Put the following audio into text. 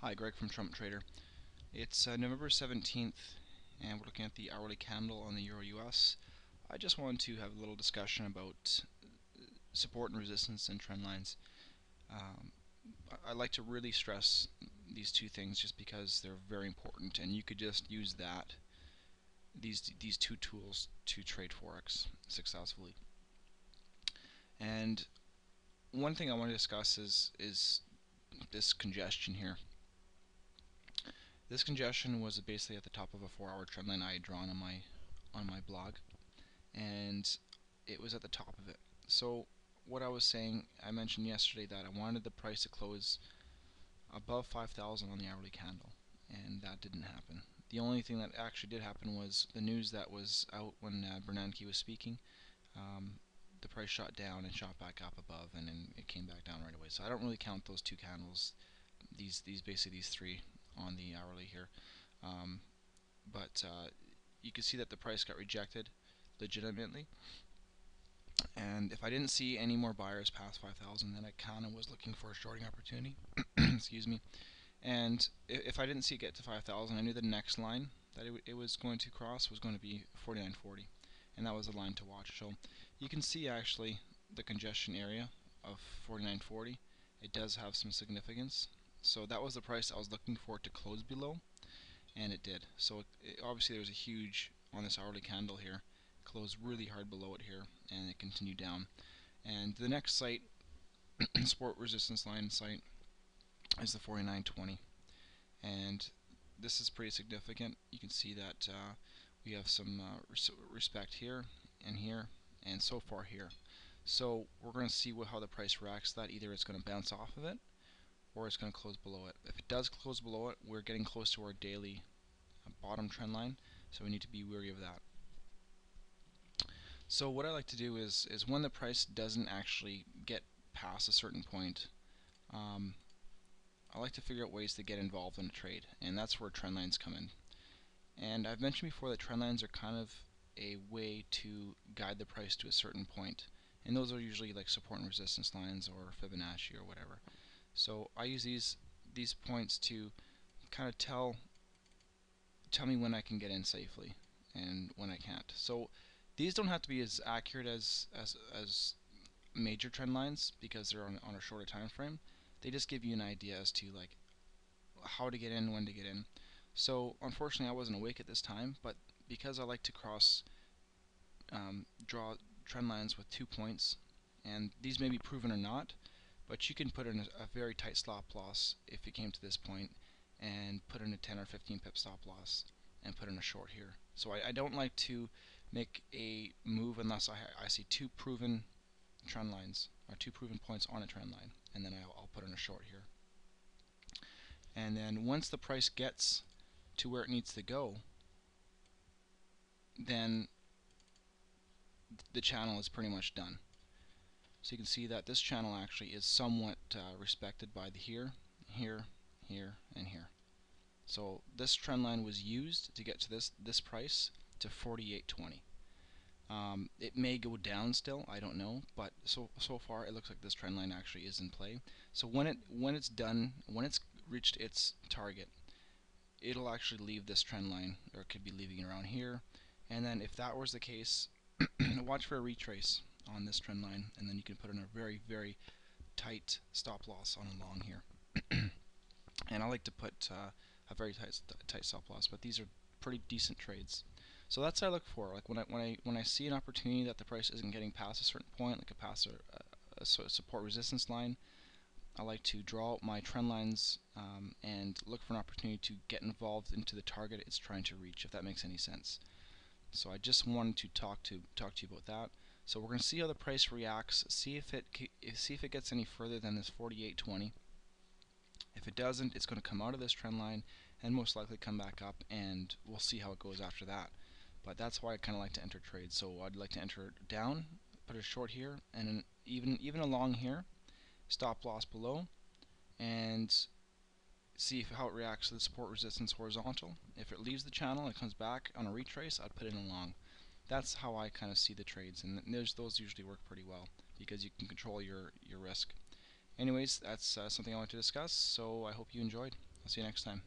Hi, Greg from Trump Trader. It's November 17th, and we're looking at the hourly candle on the Euro US. I just wanted to have a little discussion about support and resistance and trend lines. Um, I like to really stress these two things just because they're very important, and you could just use these two tools to trade Forex successfully. And one thing I want to discuss is this congestion here. This congestion was basically at the top of a 4-hour trend line I had drawn on my blog, and it was at the top of it. So what I was saying, I mentioned yesterday that I wanted the price to close above 5,000 on the hourly candle, and that didn't happen. The only thing that actually did happen was the news that was out when Bernanke was speaking. Um, the price shot down and shot back up above, and then it came back down right away. So I don't really count those two candles, these basically these three on the hourly here. Um, but you can see that the price got rejected legitimately. And if I didn't see any more buyers past 5,000, then I kind of was looking for a shorting opportunity. Excuse me. And if I didn't see it get to 5,000, I knew the next line that it was going to cross was going to be 49.40, and that was the line to watch. So you can see actually the congestion area of 49.40. It does have some significance. So that was the price I was looking for it to close below, and it did. So obviously there was a huge on this hourly candle here, closed really hard below it here, and it continued down. And the next site, support resistance line site, is the 49.20, and this is pretty significant. You can see that we have some respect here and here, and so far here. So we're going to see how the price reacts to that. Either it's going to bounce off of it, or it's going to close below it. If it does close below it, we're getting close to our daily bottom trend line, so we need to be wary of that. So what I like to do is when the price doesn't actually get past a certain point, um, I like to figure out ways to get involved in a trade, and that's where trend lines come in. And I've mentioned before that trend lines are kind of a way to guide the price to a certain point, and those are usually like support and resistance lines or Fibonacci or whatever. So I use these points to kind of tell me when I can get in safely and when I can't. So these don't have to be as accurate as major trend lines because they're on a shorter time frame. They just give you an idea as to like how to get in, when to get in. So unfortunately, I wasn't awake at this time, but because I like to draw trend lines with 2 points, and these may be proven or not, but you can put in a very tight stop loss if it came to this point, and put in a 10 or 15 pip stop loss, and put in a short here. So I don't like to make a move unless I see two proven trend lines or two proven points on a trend line, and then I'll put in a short here. And then once the price gets to where it needs to go, then the channel is pretty much done. So you can see that this channel actually is somewhat respected by the here, here, here, and here. So this trend line was used to get to this price to 48.20. It may go down still, I don't know, but so far it looks like this trend line actually is in play. So when it's done, when it's reached its target, it'll actually leave this trend line, or it could be leaving it around here. And then if that was the case, watch for a retrace on this trend line, and then you can put in a very tight stop loss on a long here. And I like to put a very tight stop loss, but these are pretty decent trades. So that's what I look for. Like when I see an opportunity that the price isn't getting past a certain point, like past a support resistance line, I like to draw out my trend lines and look for an opportunity to get involved into the target it's trying to reach, if that makes any sense. So I just wanted to talk to you about that. So we're going to see how the price reacts, see if it gets any further than this 48.20. If it doesn't, it's going to come out of this trend line and most likely come back up, and we'll see how it goes after that. But that's why I kind of like to enter trades. So I'd like to enter down, put a short here, and even a long here, stop loss below, and see how it reacts to the support resistance horizontal. If it leaves the channel and comes back on a retrace, I'd put in a long. That's how I kind of see the trades, and those usually work pretty well because you can control your risk. Anyways, that's something I wanted to discuss, so I hope you enjoyed. See you next time.